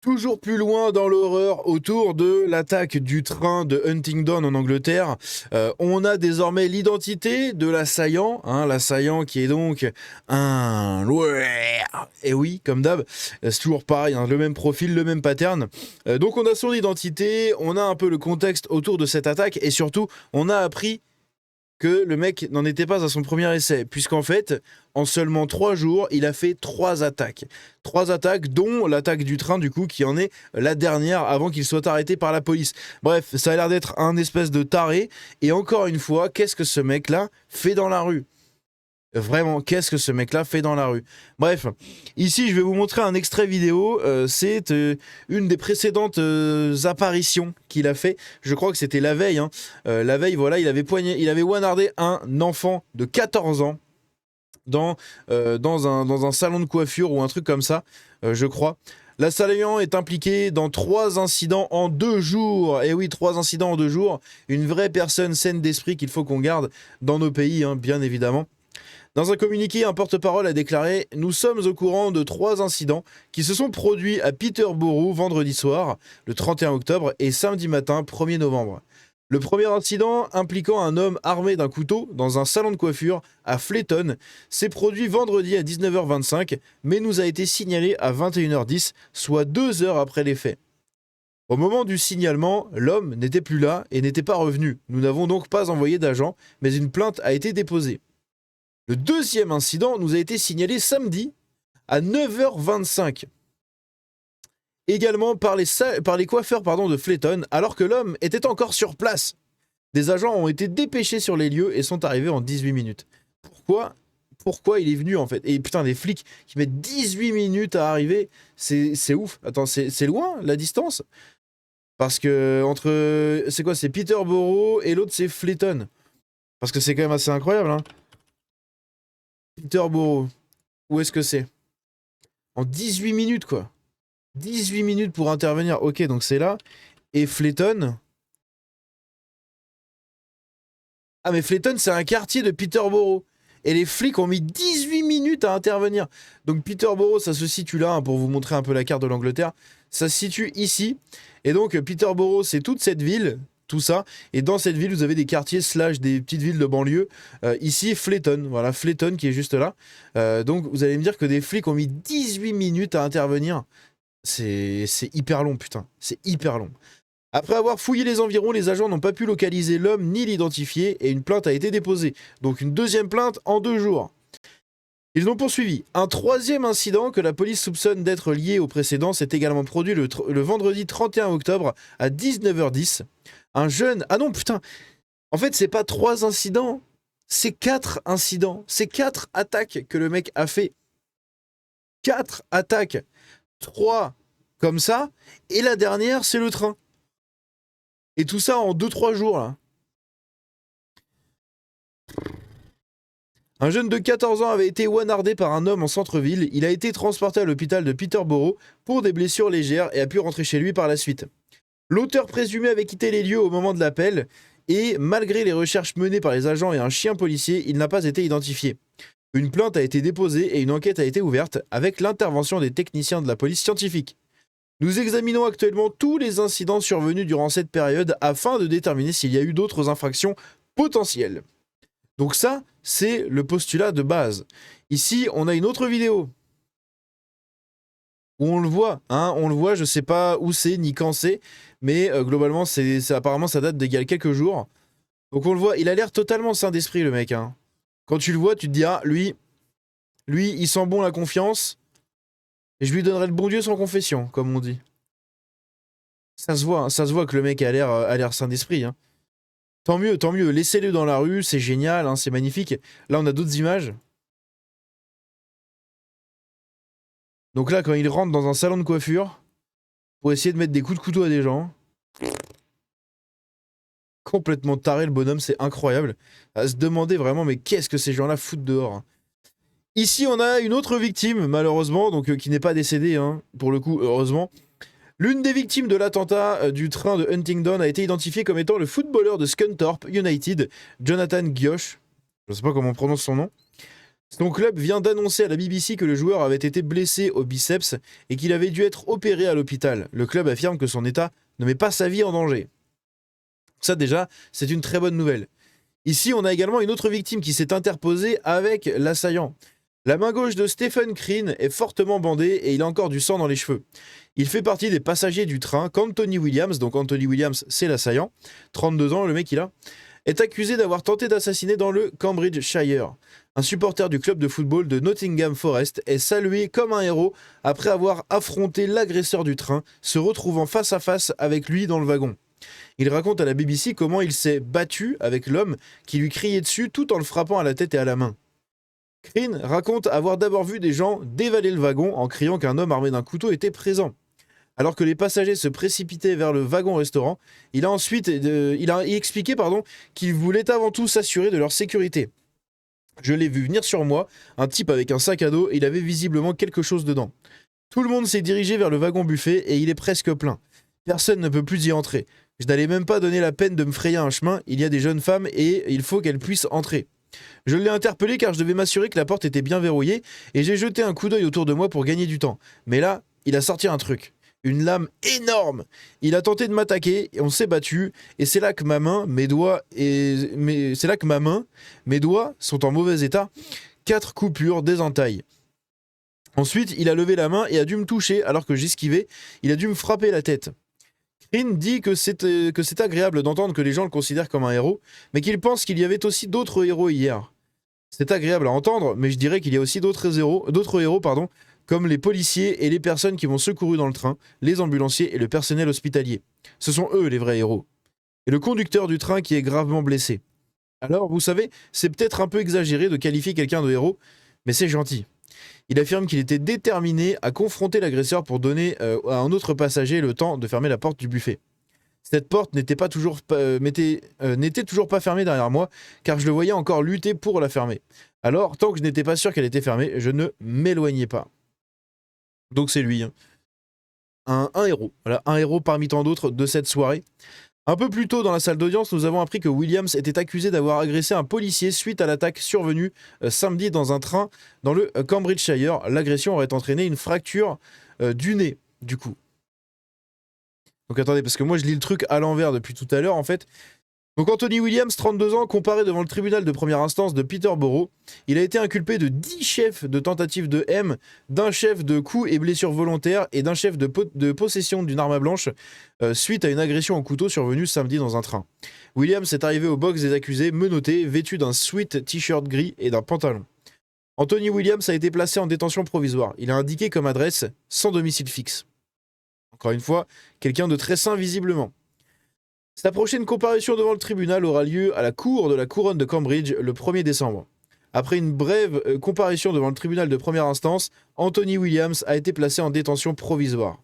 Toujours plus loin dans l'horreur, autour de l'attaque du train de Huntingdon en Angleterre, on a désormais l'identité de l'assaillant, hein, l'assaillant qui est donc un... Et oui, comme d'hab, c'est toujours pareil, hein, le même profil, le même pattern. Donc on a son identité, on a un peu le contexte autour de cette attaque, et surtout, on a appris que le mec n'en était pas à son premier essai, puisqu'en fait, en seulement 3 jours, il a fait 3 attaques. 3 attaques, dont l'attaque du train, du coup, qui en est la dernière avant qu'il soit arrêté par la police. Bref, ça a l'air d'être un espèce de taré, et encore une fois, qu'est-ce que ce mec-là fait dans la rue ? Vraiment, qu'est-ce que ce mec-là fait dans la rue? Bref, ici je vais vous montrer un extrait vidéo. C'est une des précédentes apparitions qu'il a fait. Je crois que c'était la veille. Hein. La veille, voilà, il avait poignardé un enfant de 14 ans dans un salon de coiffure ou un truc comme ça, je crois. L'assaillant est impliqué dans 3 incidents en 2 jours. Et oui, 3 incidents en 2 jours. Une vraie personne saine d'esprit qu'il faut qu'on garde dans nos pays, hein, bien évidemment. Dans un communiqué, un porte-parole a déclaré « Nous sommes au courant de 3 incidents qui se sont produits à Peterborough vendredi soir, le 31 octobre, et samedi matin, 1er novembre. Le premier incident, impliquant un homme armé d'un couteau dans un salon de coiffure à Flayton, s'est produit vendredi à 19h25, mais nous a été signalé à 21h10, soit 2 heures après les faits. Au moment du signalement, l'homme n'était plus là et n'était pas revenu. Nous n'avons donc pas envoyé d'agent, mais une plainte a été déposée. Le deuxième incident nous a été signalé samedi à 9h25, également par les coiffeurs de Flayton, alors que l'homme était encore sur place. Des agents ont été dépêchés sur les lieux et sont arrivés en 18 minutes. Pourquoi il est venu en fait? Et putain, des flics qui mettent 18 minutes à arriver, c'est ouf. Attends, c'est loin la distance? Parce que entre... C'est quoi? C'est Peterborough et l'autre c'est Flayton. Parce que c'est quand même assez incroyable, hein. Peterborough. Où est-ce que c'est? En 18 minutes, quoi. 18 minutes pour intervenir. Ok, donc c'est là. Et Flayton. Ah, mais Flayton, c'est un quartier de Peterborough. Et les flics ont mis 18 minutes à intervenir. Donc Peterborough, ça se situe là, hein, pour vous montrer un peu la carte de l'Angleterre. Ça se situe ici. Et donc Peterborough, c'est toute cette ville, tout ça. Et dans cette ville, vous avez des quartiers / des petites villes de banlieue. Ici, Flayton. Voilà, Flayton qui est juste là. Donc vous allez me dire que des flics ont mis 18 minutes à intervenir. C'est hyper long, putain. C'est hyper long. Après avoir fouillé les environs, les agents n'ont pas pu localiser l'homme ni l'identifier et une plainte a été déposée. Donc une deuxième plainte en 2 jours. Ils ont poursuivi. Un troisième incident que la police soupçonne d'être lié au précédent s'est également produit le vendredi 31 octobre à 19h10. Un jeune... Ah non, putain. En fait, c'est pas 3 incidents. C'est 4 incidents. C'est 4 attaques que le mec a fait. 4 attaques. 3 comme ça. Et la dernière, c'est le train. Et tout ça en 2-3 jours, là. Un jeune de 14 ans avait été poignardé par un homme en centre-ville. Il a été transporté à l'hôpital de Peterborough pour des blessures légères et a pu rentrer chez lui par la suite. L'auteur présumé avait quitté les lieux au moment de l'appel et, malgré les recherches menées par les agents et un chien policier, il n'a pas été identifié. Une plainte a été déposée et une enquête a été ouverte avec l'intervention des techniciens de la police scientifique. Nous examinons actuellement tous les incidents survenus durant cette période afin de déterminer s'il y a eu d'autres infractions potentielles. Donc ça, c'est le postulat de base. Ici, on a une autre vidéo où on le voit, hein, on le voit, je sais pas où c'est ni quand c'est, mais globalement, apparemment ça date d'il y a quelques jours. Donc on le voit, il a l'air totalement sain d'esprit le mec. Hein. Quand tu le vois, tu te dis, ah, lui, il sent bon la confiance, et je lui donnerai le bon Dieu sans confession, comme on dit. Ça se voit que le mec a l'air sain d'esprit. Hein. Tant mieux, laissez-le dans la rue, c'est génial, hein, c'est magnifique. Là, on a d'autres images. Donc là, quand il rentre dans un salon de coiffure, pour essayer de mettre des coups de couteau à des gens, complètement taré le bonhomme, c'est incroyable. À se demander vraiment, mais qu'est-ce que ces gens-là foutent dehors, hein. Ici, on a une autre victime, malheureusement, donc qui n'est pas décédée, hein, pour le coup, heureusement. L'une des victimes de l'attentat du train de Huntingdon a été identifiée comme étant le footballeur de Scunthorpe United, Jonathan Gioch. Je ne sais pas comment on prononce son nom. Son club vient d'annoncer à la BBC que le joueur avait été blessé au biceps et qu'il avait dû être opéré à l'hôpital. Le club affirme que son état ne met pas sa vie en danger. Ça déjà, c'est une très bonne nouvelle. Ici, on a également une autre victime qui s'est interposée avec l'assaillant. La main gauche de Stephen Crean est fortement bandée et il a encore du sang dans les cheveux. Il fait partie des passagers du train qu'Anthony Williams, donc Anthony Williams c'est l'assaillant, 32 ans le mec il a, est accusé d'avoir tenté d'assassiner dans le Cambridgeshire. Un supporter du club de football de Nottingham Forest est salué comme un héros après avoir affronté l'agresseur du train, se retrouvant face à face avec lui dans le wagon. Il raconte à la BBC comment il s'est battu avec l'homme qui lui criait dessus tout en le frappant à la tête et à la main. Crean raconte avoir d'abord vu des gens dévaler le wagon en criant qu'un homme armé d'un couteau était présent. Alors que les passagers se précipitaient vers le wagon-restaurant, il a expliqué qu'il voulait avant tout s'assurer de leur sécurité. Je l'ai vu venir sur moi, un type avec un sac à dos, et il avait visiblement quelque chose dedans. Tout le monde s'est dirigé vers le wagon-buffet et il est presque plein. Personne ne peut plus y entrer. Je n'allais même pas donner la peine de me frayer un chemin, il y a des jeunes femmes et il faut qu'elles puissent entrer. Je l'ai interpellé car je devais m'assurer que la porte était bien verrouillée et j'ai jeté un coup d'œil autour de moi pour gagner du temps. Mais là, il a sorti un truc. Une lame énorme. Il a tenté de m'attaquer et on s'est battu et c'est là que mes doigts sont en mauvais état. 4 coupures, des entailles. Ensuite, il a levé la main et a dû me toucher alors que j'esquivais. Il a dû me frapper la tête. Crean dit que c'est agréable d'entendre que les gens le considèrent comme un héros, mais qu'il pense qu'il y avait aussi d'autres héros hier. C'est agréable à entendre, mais je dirais qu'il y a aussi d'autres héros, comme les policiers et les personnes qui vont secourir dans le train, les ambulanciers et le personnel hospitalier. Ce sont eux les vrais héros. Et le conducteur du train qui est gravement blessé. Alors, vous savez, c'est peut-être un peu exagéré de qualifier quelqu'un de héros, mais c'est gentil. Il affirme qu'il était déterminé à confronter l'agresseur pour donner à un autre passager le temps de fermer la porte du buffet. Cette porte n'était toujours pas fermée derrière moi, car je le voyais encore lutter pour la fermer. Alors, tant que je n'étais pas sûr qu'elle était fermée, je ne m'éloignais pas. Donc c'est lui, hein. Un héros. Voilà, un héros parmi tant d'autres de cette soirée. Un peu plus tôt dans la salle d'audience, nous avons appris que Williams était accusé d'avoir agressé un policier suite à l'attaque survenue samedi dans un train dans le Cambridgeshire. L'agression aurait entraîné une fracture du nez, du coup. Donc attendez, parce que moi je lis le truc à l'envers depuis tout à l'heure en fait. Donc Anthony Williams, 32 ans, comparé devant le tribunal de première instance de Peterborough. Il a été inculpé de 10 chefs de tentative de M, d'un chef de coups et blessures volontaires et d'un chef de possession d'une arme blanche suite à une agression au couteau survenue samedi dans un train. Williams est arrivé au box des accusés menotté, vêtu d'un sweat t-shirt gris et d'un pantalon. Anthony Williams a été placé en détention provisoire. Il a indiqué comme adresse sans domicile fixe. Encore une fois, quelqu'un de très sain visiblement. Sa prochaine comparution devant le tribunal aura lieu à la cour de la couronne de Cambridge le 1er décembre. Après une brève comparution devant le tribunal de première instance, Anthony Williams a été placé en détention provisoire.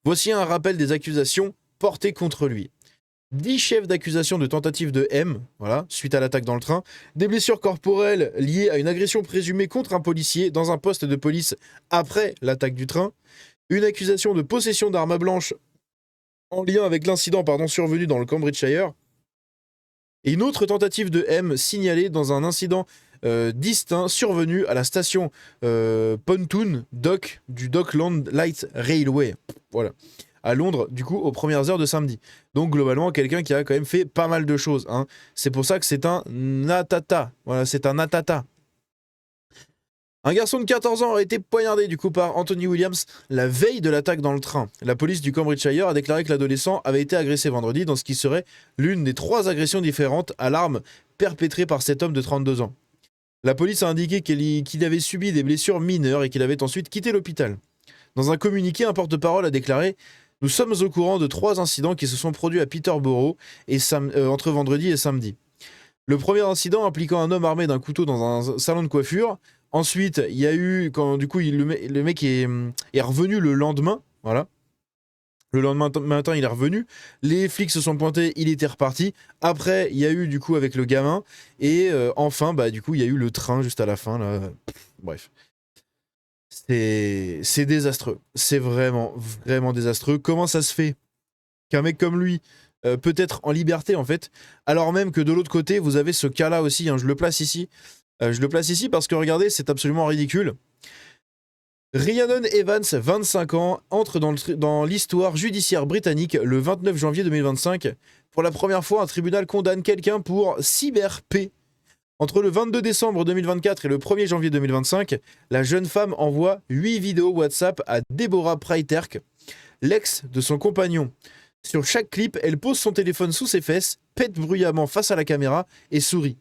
Voici un rappel des accusations portées contre lui. 10 chefs d'accusation de tentative de M, suite à l'attaque dans le train, des blessures corporelles liées à une agression présumée contre un policier dans un poste de police après l'attaque du train, une accusation de possession d'armes blanches en lien avec l'incident survenu dans le Cambridgeshire, et une autre tentative de M signalée dans un incident distinct survenu à la station Pontoon Dock du Dockland Light Railway, à Londres, du coup, aux premières heures de samedi. Donc globalement, quelqu'un qui a quand même fait pas mal de choses, hein. C'est pour ça que c'est un natata. Voilà, c'est un natata. Un garçon de 14 ans a été poignardé du coup par Anthony Williams la veille de l'attaque dans le train. La police du Cambridgeshire a déclaré que l'adolescent avait été agressé vendredi dans ce qui serait l'une des 3 agressions différentes à l'arme perpétrées par cet homme de 32 ans. La police a indiqué qu'il avait subi des blessures mineures et qu'il avait ensuite quitté l'hôpital. Dans un communiqué, un porte-parole a déclaré « Nous sommes au courant de 3 incidents qui se sont produits à Peterborough entre vendredi et samedi. Le premier incident impliquant un homme armé d'un couteau dans un salon de coiffure. Ensuite, il y a eu quand du coup le mec est revenu le lendemain, voilà. Le lendemain matin, il est revenu. Les flics se sont pointés, il était reparti. Après, il y a eu du coup avec le gamin et enfin du coup, il y a eu le train juste à la fin là. Bref. C'est désastreux. C'est vraiment désastreux. Comment ça se fait qu'un mec comme lui peut être en liberté en fait, alors même que de l'autre côté, vous avez ce cas-là aussi, hein, je le place ici. Je le place ici parce que regardez, c'est absolument ridicule. Rhiannon Evans, 25 ans, entre dans l'histoire judiciaire britannique le 29 janvier 2025. Pour la première fois, un tribunal condamne quelqu'un pour cyber-P. Entre le 22 décembre 2024 et le 1er janvier 2025, la jeune femme envoie 8 vidéos WhatsApp à Deborah Preiterk, l'ex de son compagnon. Sur chaque clip, elle pose son téléphone sous ses fesses, pète bruyamment face à la caméra et sourit.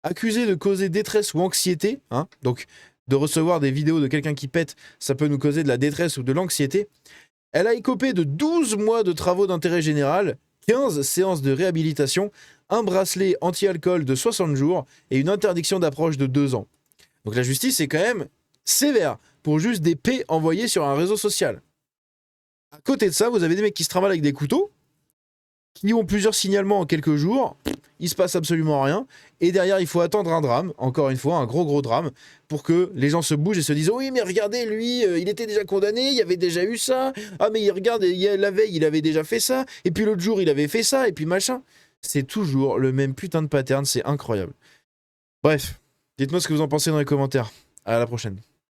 Accusée de causer détresse ou anxiété, donc de recevoir des vidéos de quelqu'un qui pète, ça peut nous causer de la détresse ou de l'anxiété, elle a écopé de 12 mois de travaux d'intérêt général, 15 séances de réhabilitation, un bracelet anti-alcool de 60 jours et une interdiction d'approche de 2 ans. Donc la justice est quand même sévère pour juste des P envoyés sur un réseau social. À côté de ça, vous avez des mecs qui se travaillent avec des couteaux, qui ont plusieurs signalements en quelques jours, il se passe absolument rien, et derrière il faut attendre un drame, encore une fois un gros drame, pour que les gens se bougent et se disent « Oui mais regardez lui, il était déjà condamné, il y avait déjà eu ça, ah mais regarde, la veille il avait déjà fait ça, et puis l'autre jour il avait fait ça, et puis machin ». C'est toujours le même putain de pattern, c'est incroyable. Bref, dites-moi ce que vous en pensez dans les commentaires. À la prochaine.